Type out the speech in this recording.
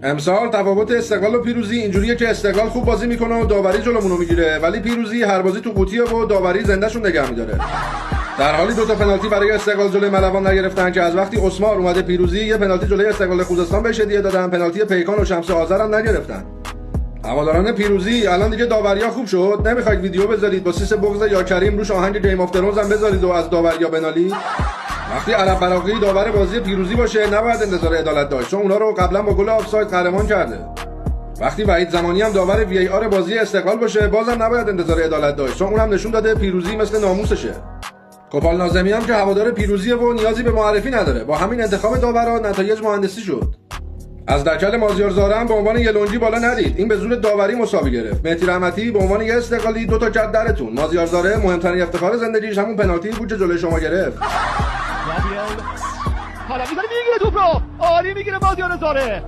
امسال تفاوت استقلال و پیروزی اینجوریه که استقلال خوب بازی میکنه و داوری جلومونو میگیره، ولی پیروزی هر بازی تو قوطیه و داوری زندهشون نگه میداره. در حالی دو تا پنالتی برای استقلال جلوی ملوان نگرفتن که از وقتی اسمار اومده پیروزی یه پنالتی جلوی استقلال خوزستان بهش هدیه دادن، پنالتی پیکان و شمس آذر هم نگرفتن. هواداران پیروزی الان دیگه داوریا خوب شد، نمیخواید ویدیو بذارید با سیس بغض یا کریم روش آهنگ گیم آف ترونز هم بذارید و از داوریا بنالید؟ وقتی عرب براقی داور بازی پیروزی باشه نباید انتظار عدالت داشت، چون اونا رو قبلا با گل آفساید قهرمان کرده. وقتی وحید زمانی هم داور وی ای آر بازی استقلال باشه بازم نباید انتظار عدالت داشت، چون اونم نشون داده پیروزی مثل ناموسشه. کوپال ناظمی هم که هوادار پیروزیه و نیازی به معرفی نداره، با همین انتخاب داوران نتایج مهندسی شد. از دکل مازیار زاره هم به عنوان یه لنجی بالا ندید، این به زور داوری مساوی گرفت. مهدی رحمتی به عنوان یه استقلالی دو تا کرد درتون. مازیار زاره مهمترین افتخار زندگیش همون پنالتی بود که جلوی شما گرفت. حالا میگیره توپ رو، عالی میگیره مازیار زاره.